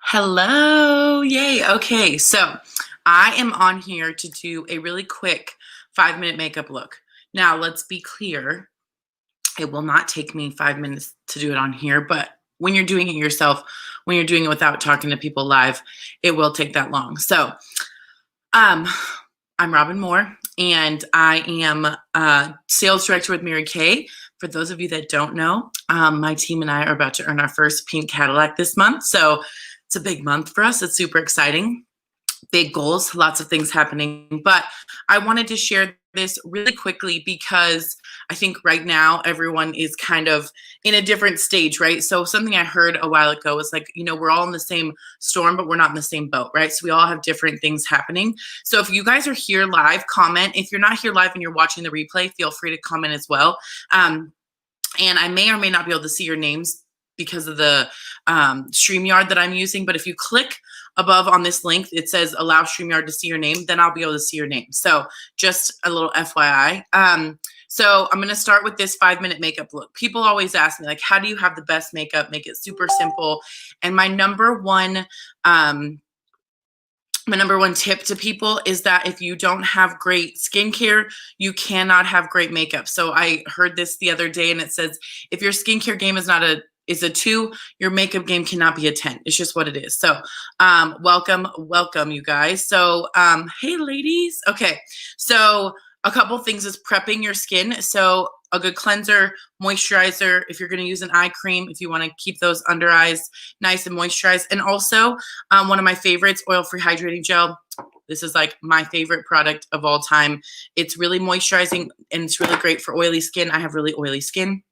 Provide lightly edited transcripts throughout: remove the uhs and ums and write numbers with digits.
Hello. Yay. Okay. So I am on here to do a really quick 5-minute makeup look. Now, let's be clear. It will not take me 5 minutes to do it on here, but when you're doing it yourself, when you're doing it without talking to people live, it will take that long. So, um, I'm Robin Moore, and I am sales director with Mary Kay. For those of you that don't know, my team and I are about to earn our first pink Cadillac this month. So it's a big month for us. It's super exciting. Big goals, lots of things happening. But I wanted to share this really quickly because I think right now everyone is kind of in a different stage, right? So something I heard a while ago was like, we're all in the same storm, but we're not in the same boat, right? So we all have different things happening. So if you guys are here live, comment. If you're not here live and you're watching the replay, feel free to comment as well. And I may or may not be able to see your names because of the StreamYard that I'm using. But if you click above on this link, it says allow StreamYard to see your name, then I'll be able to see your name. So just a little FYI. So I'm going to start with this 5-minute makeup look. People always ask me, like, how do you have the best makeup? Make it super simple. And my number one tip to people is that if you don't have great skincare, you cannot have great makeup. So I heard this the other day and it says, if your skincare game is a 2, your makeup game cannot be a 10. It's just what it is. So welcome, you guys. So hey ladies. Okay. So a couple things is prepping your skin. So a good cleanser, moisturizer, if you're going to use an eye cream, if you want to keep those under eyes nice and moisturized. And also one of my favorites, oil-free hydrating gel. This is like my favorite product of all time. It's really moisturizing and it's really great for oily skin. I have really oily skin.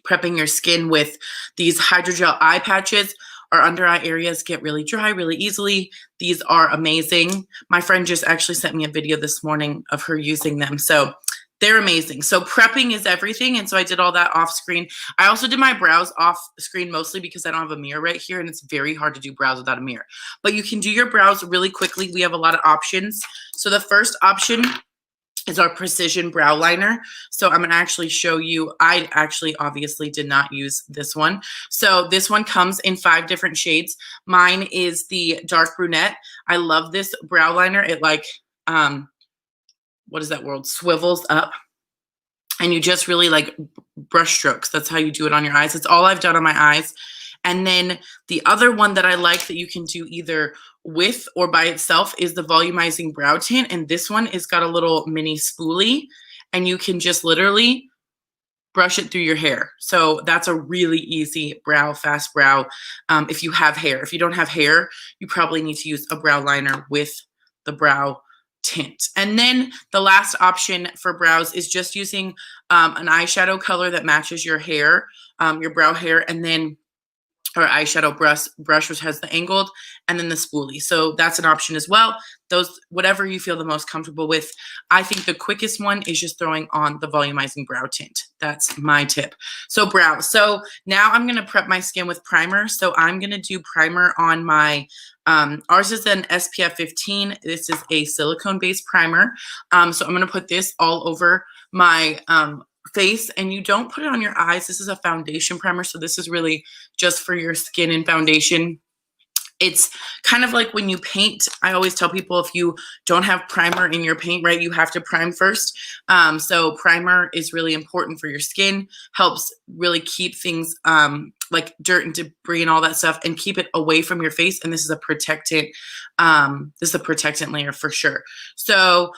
Prepping your skin with these hydrogel eye patches. Our under eye areas get really dry really easily. These are amazing. My friend just actually sent me a video this morning of her using them. So they're amazing. So prepping is everything. And so I did all that off screen. I also did my brows off screen mostly because I don't have a mirror right here and it's very hard to do brows without a mirror. But you can do your brows really quickly. We have a lot of options. So the first option is our precision brow liner. So I'm going to actually show you. I actually obviously did not use this one. So this one comes in 5 different shades. Mine is the dark brunette. I love this brow liner. It like, what is that word? Swivels up. And you just really like brush strokes. That's how you do it on your eyes. It's all I've done on my eyes. And then the other one that I like that you can do either with or by itself is the volumizing brow tint. And this one is got a little mini spoolie and you can just literally brush it through your hair. So that's a really easy brow, fast brow. If you have hair. If you don't have hair, you probably need to use a brow liner with the brow tint. And then the last option for brows is just using an eyeshadow color that matches your hair, your brow hair, and then or eyeshadow brush, which has the angled, and then the spoolie. So that's an option as well. Those, whatever you feel the most comfortable with. I think the quickest one is just throwing on the volumizing brow tint. That's my tip. So brows. So now I'm going to prep my skin with primer. So I'm going to do primer on my, ours is an SPF 15. This is a silicone-based primer. So I'm going to put this all over my face, and you don't put it on your eyes. This is a foundation primer, so this is really just for your skin and foundation. It's kind of like when you paint. I always tell people if you don't have primer in your paint, right, you have to prime first. So primer is really important for your skin, helps really keep things like dirt and debris and all that stuff and keep it away from your face. And this is a protectant, layer for sure. So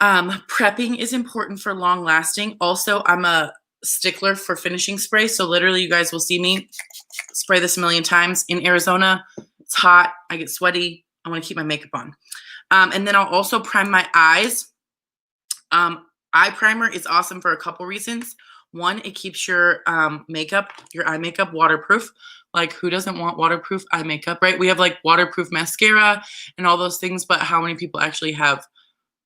prepping is important for long lasting. Also, I'm a stickler for finishing spray. So literally you guys will see me spray this a million times. In Arizona, it's hot. I get sweaty. I want to keep my makeup on. And then I'll also prime my eyes. Eye primer is awesome for a couple reasons. One, it keeps your eye makeup waterproof. Like, who doesn't want waterproof eye makeup, right? We have like waterproof mascara and all those things, but how many people actually have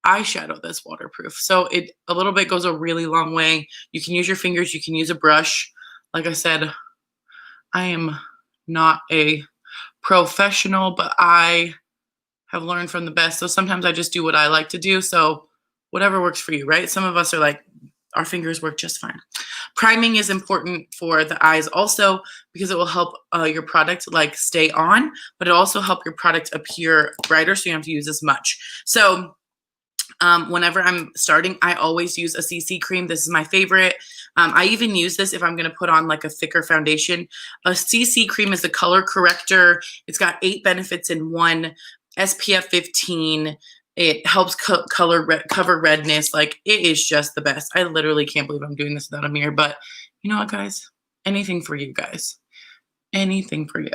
eyeshadow that's waterproof? So it a little bit goes a really long way. You can use your fingers, you can use a brush. Like I said, I am not a professional, but I have learned from the best. So sometimes I just do what I like to do. So whatever works for you, right? Some of us are like our fingers work just fine. Priming is important for the eyes also because it will help your product like stay on, but it also help your product appear brighter so you don't have to use as much. So whenever I'm starting, I always use a CC cream. This is my favorite. I even use this if I'm going to put on like a thicker foundation. A CC cream is a color corrector. It's got 8 benefits in one. SPF 15. It helps cover redness. Like, it is just the best. I literally can't believe I'm doing this without a mirror, but you know what, guys? Anything for you guys. Anything for you.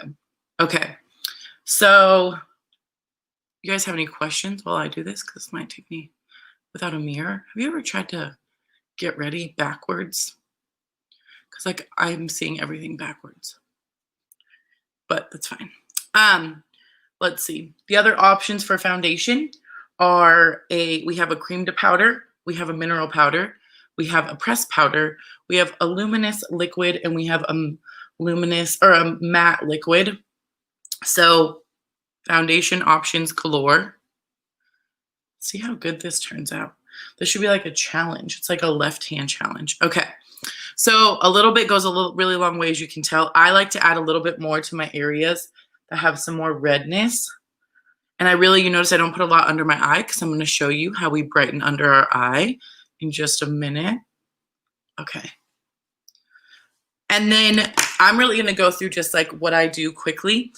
Okay. So you guys have any questions while I do this? Because this might take me without a mirror. Have you ever tried to get ready backwards? Because like I'm seeing everything backwards. But that's fine. Let's see. The other options for foundation are we have a cream to powder, we have a mineral powder, we have a pressed powder, we have a luminous liquid, and we have a luminous or a matte liquid. So foundation options galore. See how good this turns out. This should be like a challenge. It's like a left hand challenge. Okay. So a little bit goes a really long way, as you can tell. I like to add a little bit more to my areas that have some more redness. And you notice I don't put a lot under my eye because I'm going to show you how we brighten under our eye in just a minute. Okay. And then I'm really going to go through just like what I do quickly.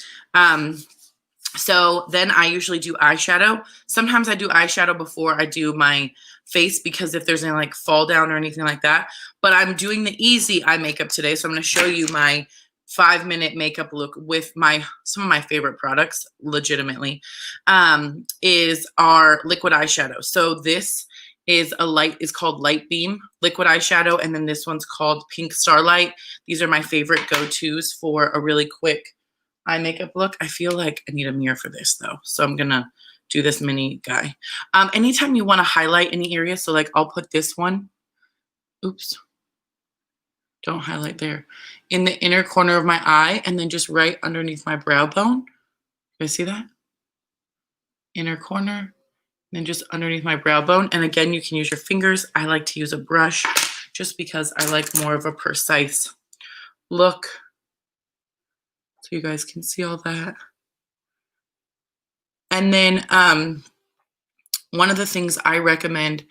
So then I usually do eyeshadow. Sometimes I do eyeshadow before I do my face because if there's any like fall down or anything like that. But I'm doing the easy eye makeup today. So I'm going to show you my 5-minute makeup look with some of my favorite products, legitimately, is our liquid eyeshadow. So this is called Light Beam liquid eyeshadow, and then this one's called Pink Starlight. These are my favorite go-tos for a really quick eye makeup look. I feel like I need a mirror for this though, so I'm gonna do this mini guy. Anytime you want to highlight any area, so like I'll put this one. Oops. Don't highlight there. In the inner corner of my eye, and then just right underneath my brow bone. You guys see that? Inner corner, and then just underneath my brow bone. And again, you can use your fingers. I like to use a brush just because I like more of a precise look. So you guys can see all that. And then one of the things I recommend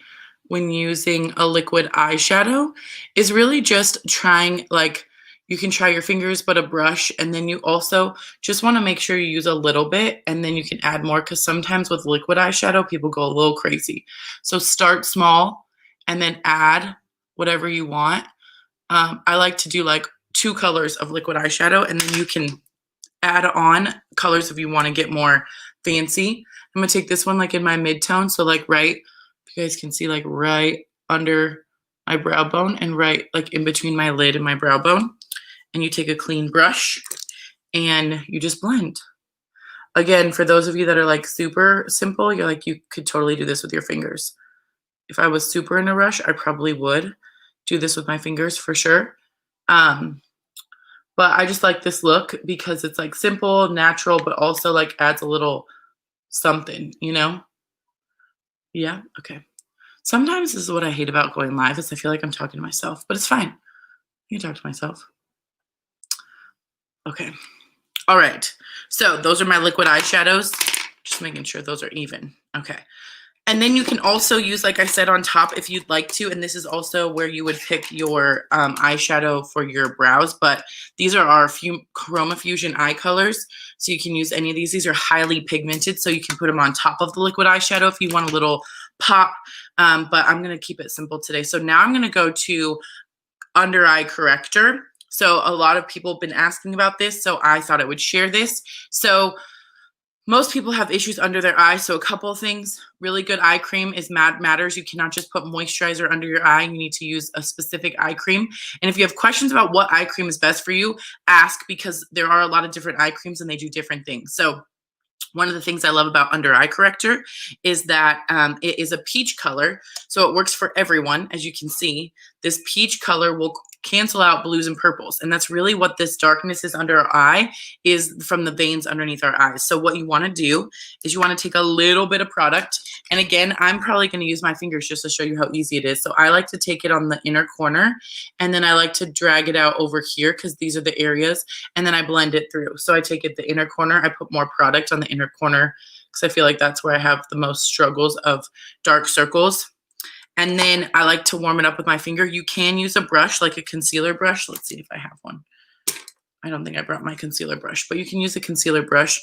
when using a liquid eyeshadow is really just trying, like, you can try your fingers, but a brush, and then you also just want to make sure you use a little bit, and then you can add more, because sometimes with liquid eyeshadow, people go a little crazy. So start small, and then add whatever you want. I like to do like 2 colors of liquid eyeshadow, and then you can add on colors if you want to get more fancy. I'm going to take this one like in my mid-tone, so like right, you guys can see like right under my brow bone and right like in between my lid and my brow bone. And you take a clean brush and you just blend. Again, for those of you that are like super simple, you're like, you could totally do this with your fingers. If I was super in a rush, I probably would do this with my fingers for sure. But I just like this look because it's like simple, natural, but also like adds a little something, you know? Yeah, okay. Sometimes this is what I hate about going live is I feel like I'm talking to myself, but it's fine. You can talk to myself. Okay. All right. So those are my liquid eyeshadows. Just making sure those are even. Okay. And then you can also use, like I said, on top if you'd like to. And this is also where you would pick your eyeshadow for your brows. But these are our Chroma Fusion eye colors. So you can use any of these. These are highly pigmented. So you can put them on top of the liquid eyeshadow if you want a little pop. But I'm going to keep it simple today. So now I'm going to go to under eye corrector. So a lot of people have been asking about this, so I thought I would share this. So most people have issues under their eyes. So a couple of things. Really good eye cream is matters. You cannot just put moisturizer under your eye. You need to use a specific eye cream. And if you have questions about what eye cream is best for you, ask, because there are a lot of different eye creams and they do different things. So one of the things I love about under eye corrector is that it is a peach color. So it works for everyone, as you can see. this peach color will cancel out blues and purples. And that's really what this darkness is under our eye, is from the veins underneath our eyes. So what you want to do is you want to take a little bit of product. And again, I'm probably going to use my fingers just to show you how easy it is. So I like to take it on the inner corner, and then I like to drag it out over here because these are the areas, and then I blend it through. So I take it the inner corner, I put more product on the inner corner because I feel like that's where I have the most struggles of dark circles. And then I like to warm it up with my finger. You can use a brush, like a concealer brush. Let's see if I have one. I don't think I brought my concealer brush, but you can use a concealer brush.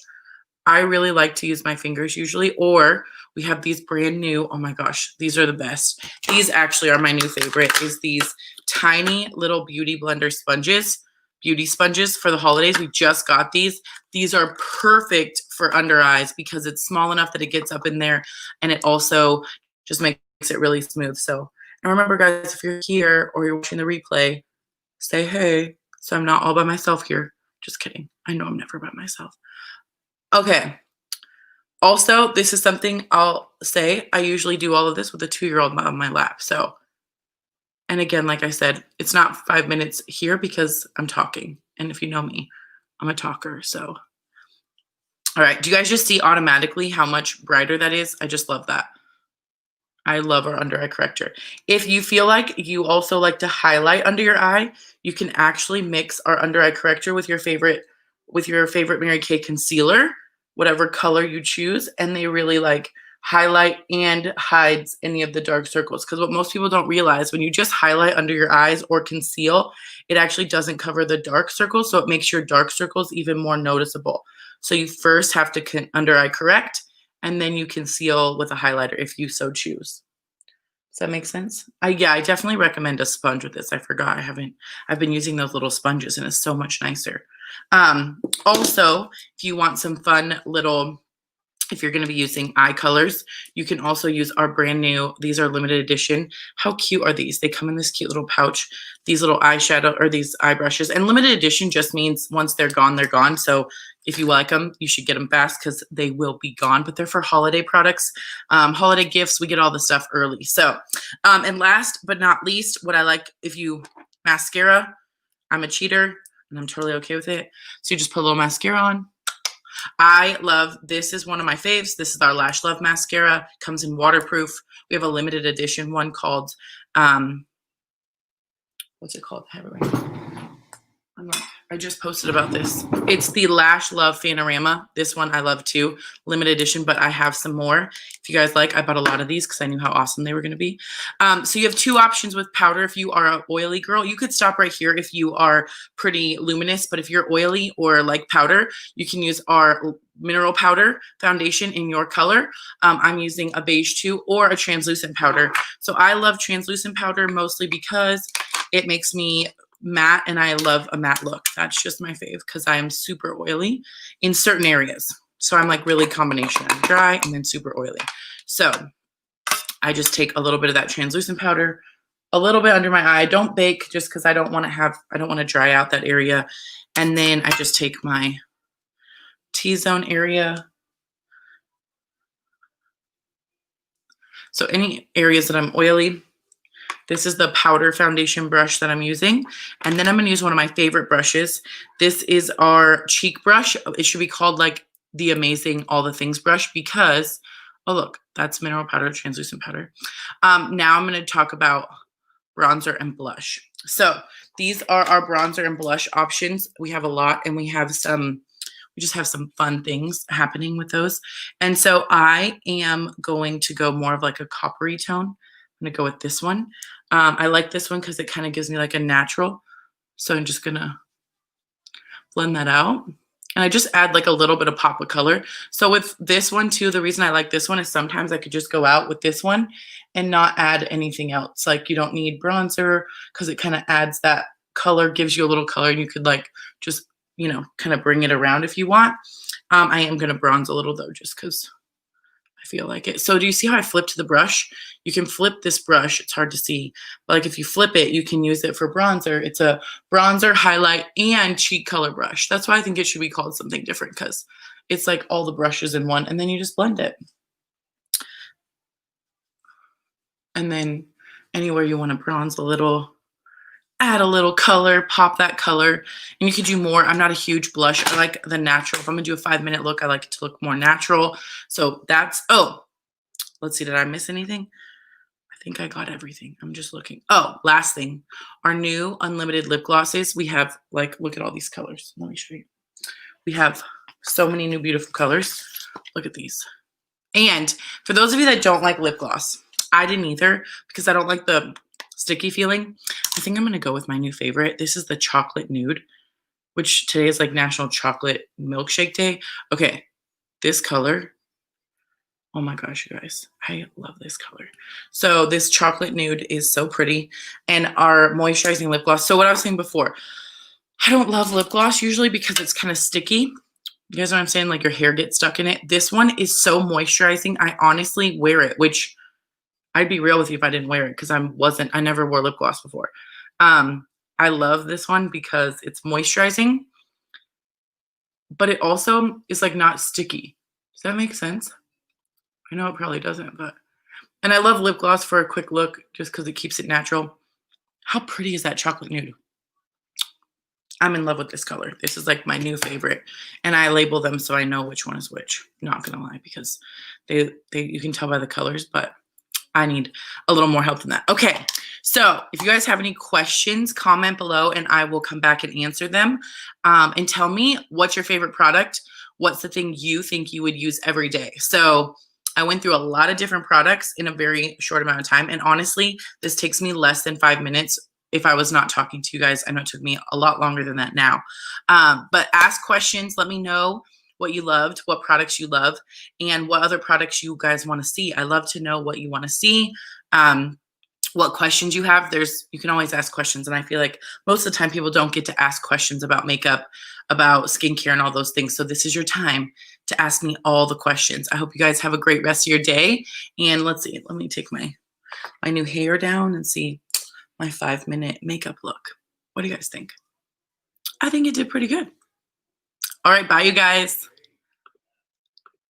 I really like to use my fingers usually, or we have these brand new, oh my gosh, these are the best. These actually are my new favorite, is these tiny little beauty blender sponges, beauty sponges for the holidays. We just got these. These are perfect for under eyes because it's small enough that it gets up in there, and it also just makes it really smooth. So, and remember guys, if you're here or you're watching the replay, say hey, so I'm not all by myself here. Just kidding. I know I'm never by myself. Okay. Also, this is something I'll say. I usually do all of this with a 2-year-old on my lap. So, and again, like I said, it's not 5 minutes here because I'm talking. And if you know me, I'm a talker. So, all right. Do you guys just see automatically how much brighter that is? I just love that. I love our under eye corrector. If you feel like you also like to highlight under your eye, you can actually mix our under eye corrector with your favorite Mary Kay concealer, whatever color you choose, and they really like highlight and hides any of the dark circles. Because what most people don't realize, when you just highlight under your eyes or conceal, it actually doesn't cover the dark circles, so it makes your dark circles even more noticeable. So you first have to under eye correct, and then you conceal with a highlighter if you so choose. Does that make sense? Yeah, I definitely recommend a sponge with this. I forgot I've been using those little sponges, and it's so much nicer. Also, if you want some fun little, if you're going to be using eye colors, you can also use our brand new, these are limited edition. How cute are these? They come in this cute little pouch, these little eyeshadow or these eye brushes. And limited edition just means once they're gone, they're gone. So if you like them, you should get them fast because they will be gone, but they're for holiday products, holiday gifts. We get all the stuff early. So, and last but not least, what I like, mascara, I'm a cheater and I'm totally okay with it. So you just put a little mascara on. I love, this is one of my faves. This is our Lash Love mascara. Comes in waterproof. We have a limited edition one called, what's it called? I have it right now. I just posted about this. It's the Lash Love Fanorama. This one I love too. Limited edition, but I have some more. If you guys like, I bought a lot of these because I knew how awesome they were going to be. So you have 2 options with powder. If you are an oily girl, you could stop right here if you are pretty luminous. But if you're oily or like powder, you can use our mineral powder foundation in your color. I'm using a beige 2 or a translucent powder. So I love translucent powder mostly because it makes me matte, and I love a matte look. That's just my fave because I am super oily in certain areas. So I'm like really combination. I'm dry and then super oily. So I just take a little bit of that translucent powder, a little bit under my eye. Don't bake just because I don't want to dry out that area. And then I just take my T-zone area. So any areas that I'm oily, this is the powder foundation brush that I'm using. And then I'm going to use one of my favorite brushes. This is our cheek brush. It should be called like the Amazing All the Things brush because, oh look, that's mineral powder, translucent powder. Now I'm going to talk about bronzer and blush. So these are our bronzer and blush options. We have a lot, and we just have some fun things happening with those. And so I am going to go more of like a coppery tone. I'm going to go with this one. I like this one because it kind of gives me like a natural. So I'm just going to blend that out. And I just add like a little bit of pop of color. So with this one too, the reason I like this one is sometimes I could just go out with this one and not add anything else. Like you don't need bronzer because it kind of adds that color, gives you a little color, and you could like just, kind of bring it around if you want. I am going to bronze a little though, just because I feel like it. So do you see how I flipped the brush? You can flip this brush. It's hard to see, but like if you flip it, you can use it for bronzer. It's a bronzer, highlight, and cheek color brush. That's why I think it should be called something different, because it's like all the brushes in one, and then you just blend it. And then anywhere you want to bronze a little, add a little color, pop that color. And you could do more. I'm not a huge blush. I like the natural. If I'm gonna do a 5-minute look, I like it to look more natural. So that's, oh, let's see, did I miss anything? I think I got everything. I'm just looking. Oh, last thing, our new unlimited lip glosses. We have, like, look at all these colors. Let me show you. We have so many new beautiful colors. Look at these. And for those of you that don't like lip gloss, I didn't either because I don't like the sticky feeling. I think I'm going to go with my new favorite. This is the chocolate nude, which today is like National Chocolate Milkshake Day. Okay, this color. Oh my gosh, you guys, I love this color. So this chocolate nude is so pretty. And our moisturizing lip gloss. So what I was saying before, I don't love lip gloss usually because it's kind of sticky. You guys know what I'm saying? Like your hair gets stuck in it. This one is so moisturizing. I honestly wear it, which I'd be real with you if I didn't wear it because I never wore lip gloss before. I love this one because it's moisturizing, but it also is like not sticky. Does that make sense? I know it probably doesn't, but, and I love lip gloss for a quick look just because it keeps it natural. How pretty is that chocolate nude? I'm in love with this color. This is like my new favorite. And I label them so I know which one is which. Not gonna lie, because they you can tell by the colors, but I need a little more help than that. Okay, so if you guys have any questions, comment below and I will come back and answer them. And tell me what's your favorite product? What's the thing you think you would use every day? So I went through a lot of different products in a very short amount of time. And honestly, this takes me less than 5 minutes. If I was not talking to you guys, I know it took me a lot longer than that now. But ask questions. Let me know what you loved, what products you love, and what other products you guys want to see. I love to know what you want to see, what questions you have. You can always ask questions. And I feel like most of the time people don't get to ask questions about makeup, about skincare and all those things. So this is your time to ask me all the questions. I hope you guys have a great rest of your day. And let's see, let me take my new hair down and see my 5-minute makeup look. What do you guys think? I think it did pretty good. All right, bye you guys.